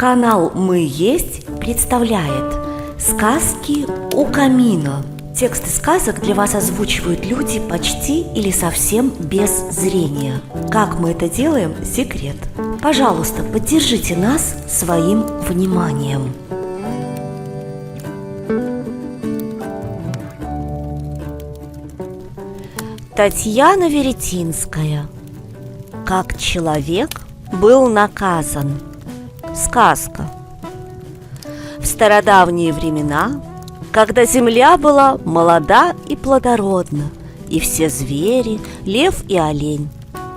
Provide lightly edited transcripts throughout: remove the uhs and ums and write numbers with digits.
Канал «Мы есть» представляет «Сказки у камина». Тексты сказок для вас озвучивают люди почти или совсем без зрения. Как мы это делаем – секрет. Пожалуйста, поддержите нас своим вниманием. Татьяна Веретинская. Как человек был наказан. Сказка. В стародавние времена, когда земля была молода и плодородна, и все звери, лев и олень,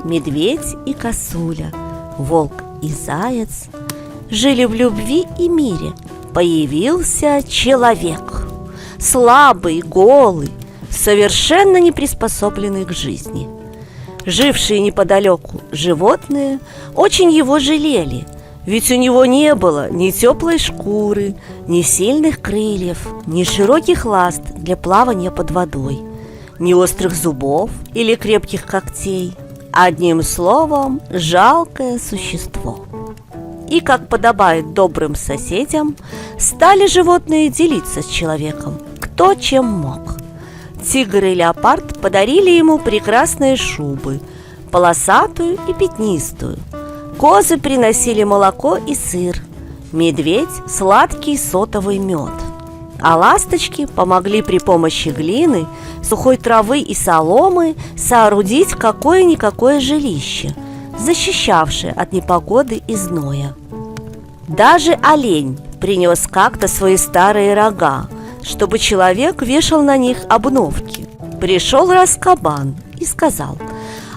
медведь и косуля, волк и заяц жили в любви и мире, появился человек, слабый, голый, совершенно не приспособленный к жизни. Жившие неподалеку животные очень его жалели, ведь у него не было ни теплой шкуры, ни сильных крыльев, ни широких ласт для плавания под водой, ни острых зубов или крепких когтей. Одним словом, жалкое существо. И, как подобает добрым соседям, стали животные делиться с человеком, кто чем мог. Тигр и леопард подарили ему прекрасные шубы, полосатую и пятнистую. Козы приносили молоко и сыр, медведь – сладкий сотовый мед. А ласточки помогли при помощи глины, сухой травы и соломы соорудить какое-никакое жилище, защищавшее от непогоды и зноя. Даже олень принес как-то свои старые рога, чтобы человек вешал на них обновки. Пришел раз кабан и сказал: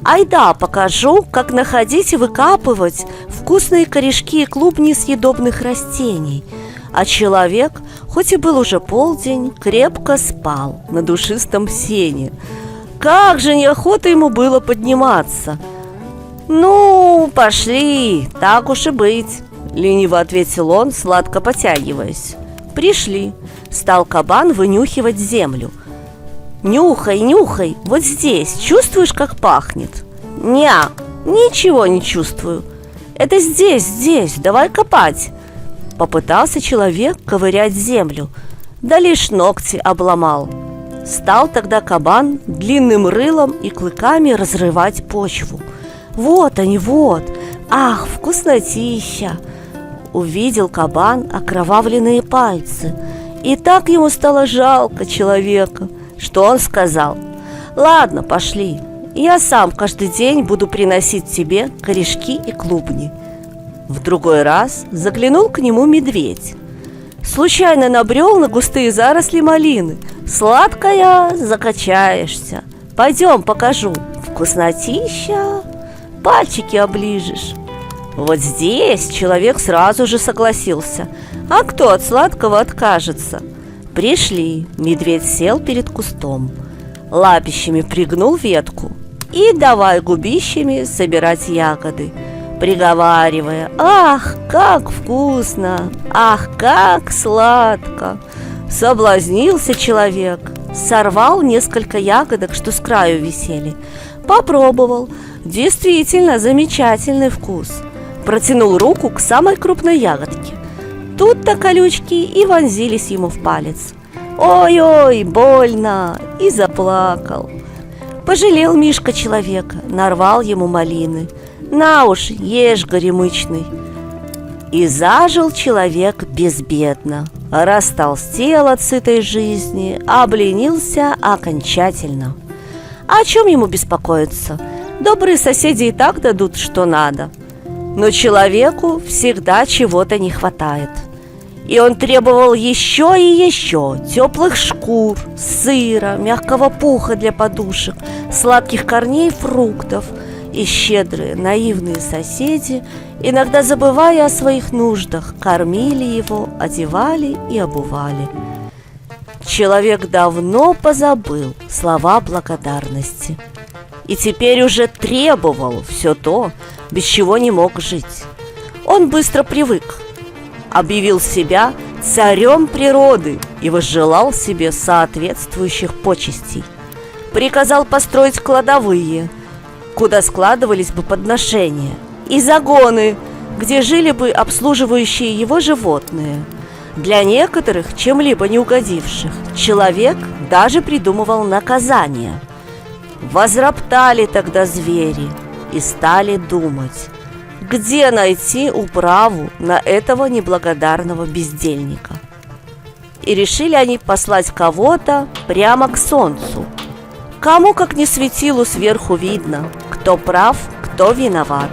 «Айда, покажу, как находить и выкапывать вкусные корешки и клубни съедобных растений». А человек, хоть и был уже полдень, крепко спал на душистом сене. Как же неохота ему было подниматься. «Ну, пошли, так уж и быть», — лениво ответил он, сладко потягиваясь. Пришли. Стал кабан вынюхивать землю. «Нюхай, нюхай, вот здесь чувствуешь, как пахнет?» «Ня, ничего не чувствую. Это здесь, давай копать». Попытался человек ковырять землю, да лишь ногти обломал. Стал тогда кабан длинным рылом и клыками разрывать почву. Вот они, вот! Ах, вкуснотища! Увидел кабан окровавленные пальцы, и так ему стало жалко человека, что он сказал: «Ладно, пошли, я сам каждый день буду приносить тебе корешки и клубни». В другой раз заглянул к нему медведь. Случайно набрел на густые заросли малины. «Сладкая, закачаешься. Пойдем, покажу. Вкуснотища, пальчики оближешь». Вот здесь человек сразу же согласился. А кто от сладкого откажется? Пришли, медведь сел перед кустом, лапищами пригнул ветку и давай губищами собирать ягоды, приговаривая: «Ах, как вкусно! Ах, как сладко!» Соблазнился человек, сорвал несколько ягодок, что с краю висели, попробовал. Действительно замечательный вкус. Протянул руку к самой крупной ягодке. Тут-то колючки и вонзились ему в палец. Ой-ой, больно! И заплакал. Пожалел Мишка человека, нарвал ему малины. На уж, ешь, горемычный. И зажил человек безбедно, растолстел от сытой жизни, обленился окончательно. О чем ему беспокоиться? Добрые соседи и так дадут, что надо. Но человеку всегда чего-то не хватает. И он требовал еще и еще теплых шкур, сыра, мягкого пуха для подушек, сладких корней фруктов. И щедрые, наивные соседи, иногда забывая о своих нуждах, кормили его, одевали и обували. Человек давно позабыл слова благодарности и теперь уже требовал все то, без чего не мог жить. Он быстро привык, объявил себя царем природы и возжелал себе соответствующих почестей. Приказал построить кладовые, куда складывались бы подношения, и загоны, где жили бы обслуживающие его животные. Для некоторых, чем-либо не угодивших, человек даже придумывал наказание. Возроптали тогда звери и стали думать, где найти управу на этого неблагодарного бездельника. И решили они послать кого-то прямо к солнцу. Кому, как не светилу, сверху видно, кто прав, кто виноват.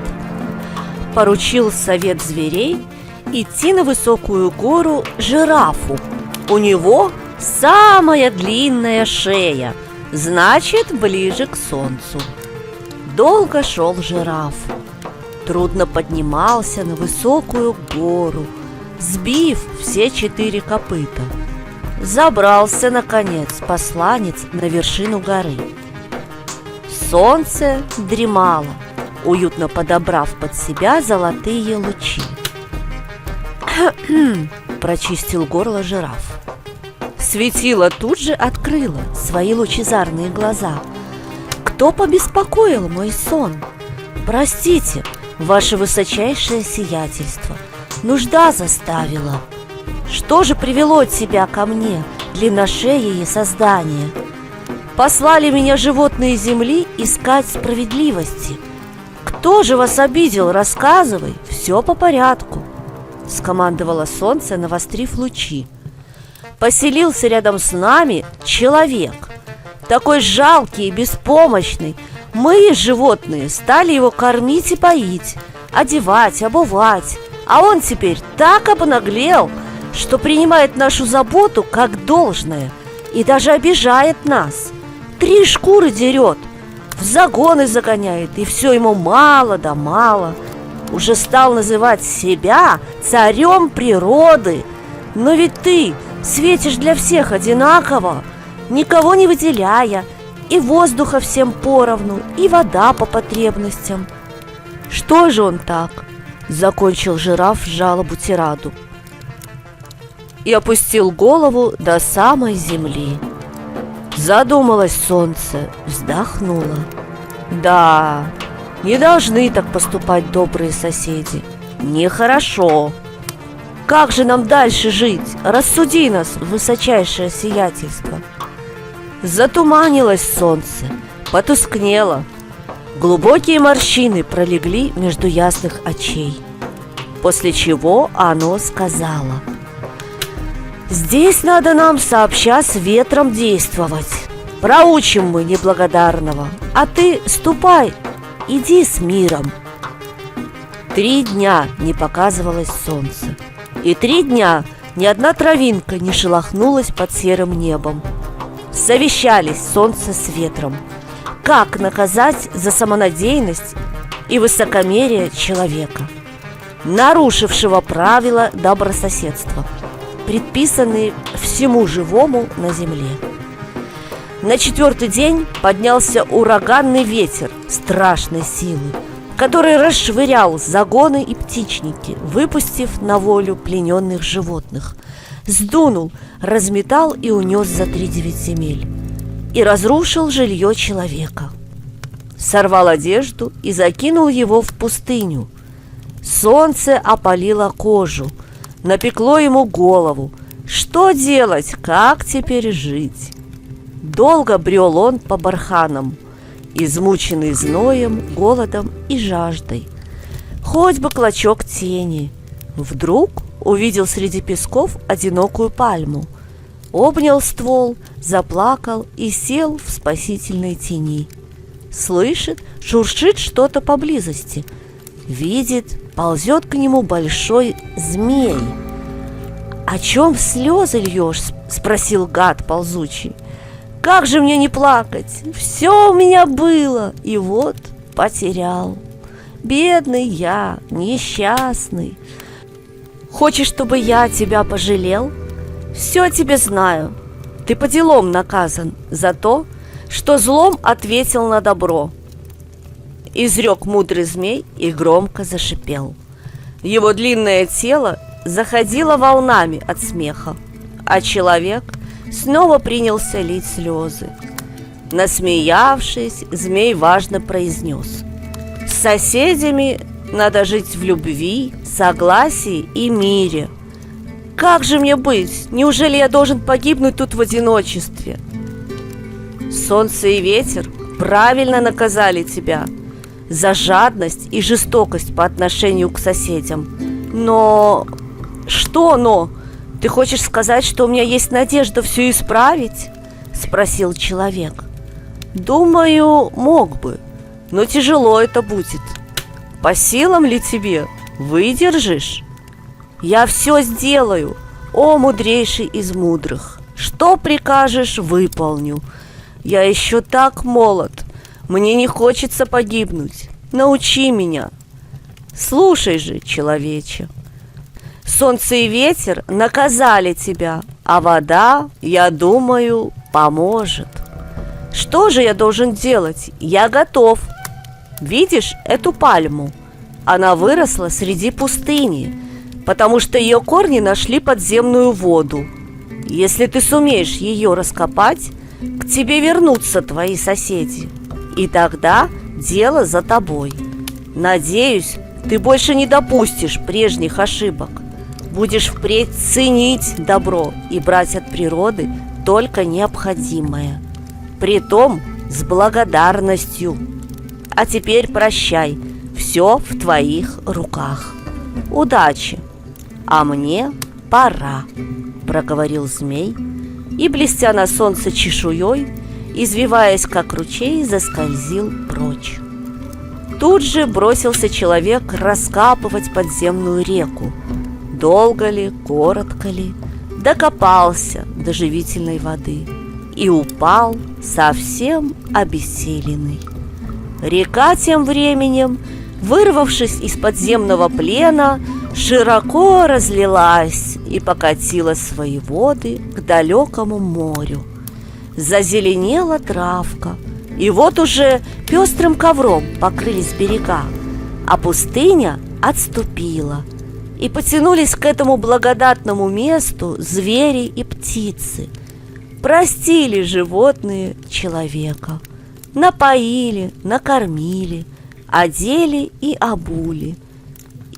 Поручил совет зверей идти на высокую гору жирафу. У него самая длинная шея, значит, ближе к солнцу. Долго шел жираф. Трудно поднимался на высокую гору, сбив все 4 копыта. Забрался, наконец, посланец на вершину горы. Солнце дремало, уютно подобрав под себя золотые лучи. Прочистил горло жираф. Светило тут же открыло свои лучезарные глаза. Кто побеспокоил мой сон? Простите, ваше высочайшее сиятельство, нужда заставила. Что же привело тебя ко мне, длинношеее создание? Послали меня животные земли искать справедливости. Кто же вас обидел, рассказывай, все по порядку. Скомандовало солнце, навострив лучи. Поселился рядом с нами человек, такой жалкий и беспомощный. Мы, животные, стали его кормить и поить, одевать, обувать. А он теперь так обнаглел, что принимает нашу заботу как должное и даже обижает нас. 3 шкуры дерет, в загоны загоняет, и все ему мало да мало. Уже стал называть себя царем природы. Но ведь ты светишь для всех одинаково, никого не выделяя, и воздуха всем поровну, и вода по потребностям. Что же он так? Закончил жираф жалобу-тираду и опустил голову до самой земли. Задумалось солнце, вздохнуло. Да, не должны так поступать добрые соседи. Нехорошо. Как же нам дальше жить? Рассуди нас, высочайшее сиятельство. Затуманилось солнце, потускнело. Глубокие морщины пролегли между ясных очей. После чего оно сказало: здесь надо нам сообща с ветром действовать. Проучим мы неблагодарного, а ты ступай, иди с миром. 3 дня не показывалось солнце, и 3 дня ни одна травинка не шелохнулась под серым небом. Совещались солнце с ветром, как наказать за самонадеянность и высокомерие человека, нарушившего правила добрососедства, предписанные всему живому на земле. На 4-й день поднялся ураганный ветер страшной силы, который расшвырял загоны и птичники, выпустив на волю плененных животных. Сдунул, разметал и унес за 3-9 земель, и разрушил жилье человека. Сорвал одежду и закинул его в пустыню. Солнце опалило кожу, напекло ему голову. Что делать, как теперь жить? Долго брел он по барханам, измученный зноем, голодом и жаждой. Хоть бы клочок тени. Вдруг увидел среди песков одинокую пальму, обнял ствол, заплакал и сел в спасительной тени. Слышит, шуршит что-то поблизости. Видит, ползет к нему большой змей. «О чем слезы льешь?» — спросил гад ползучий. «Как же мне не плакать? Все у меня было, и вот потерял. Бедный я, несчастный. Хочешь, чтобы я тебя пожалел? Все о тебе знаю. Ты по делам наказан за то, что злом ответил на добро». Изрек мудрый змей и громко зашипел. Его длинное тело заходило волнами от смеха, а человек снова принялся лить слезы. Насмеявшись, змей важно произнес: «С соседями Надо жить в любви, согласии и мире. Как же мне быть? Неужели я должен погибнуть тут в одиночестве? Солнце и ветер правильно наказали тебя за жадность и жестокость по отношению к соседям. Но... Что но? Ты хочешь сказать, что у меня есть надежда все исправить? Спросил человек. Думаю, мог бы, но тяжело это будет. По силам ли тебе? Выдержишь? Я все сделаю, о мудрейший из мудрых. Что прикажешь, выполню. Я еще так молод, мне не хочется погибнуть. Научи меня. Слушай же, человече. Солнце и ветер наказали тебя, а вода, я думаю, поможет. Что же я должен делать? Я готов. Видишь эту пальму? Она выросла среди пустыни, потому что ее корни нашли подземную воду. Если ты сумеешь ее раскопать, к тебе вернутся твои соседи, и тогда дело за тобой. Надеюсь, ты больше не допустишь прежних ошибок. Будешь впредь ценить добро и брать от природы только необходимое, притом с благодарностью. А теперь прощай, все в твоих руках. Удачи! А мне пора, проговорил змей, и, блестя на солнце чешуей, извиваясь как ручей, заскользил прочь. Тут же бросился человек раскапывать подземную реку. Долго ли, коротко ли, докопался до живительной воды и упал совсем обессиленный. Река тем временем, вырвавшись из подземного плена, широко разлилась и покатила свои воды к далекому морю. Зазеленела травка, и вот уже пестрым ковром покрылись берега, а пустыня отступила, и потянулись к этому благодатному месту звери и птицы. Простили животные человека, напоили, накормили, одели и обули.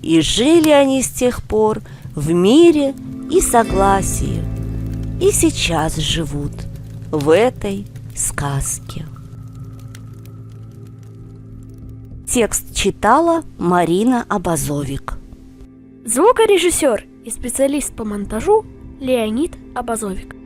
И жили они с тех пор в мире и согласии, и сейчас живут в этой сказке. Текст читала Марина Абазовик. Звукорежиссер и специалист по монтажу Леонид Абазовик.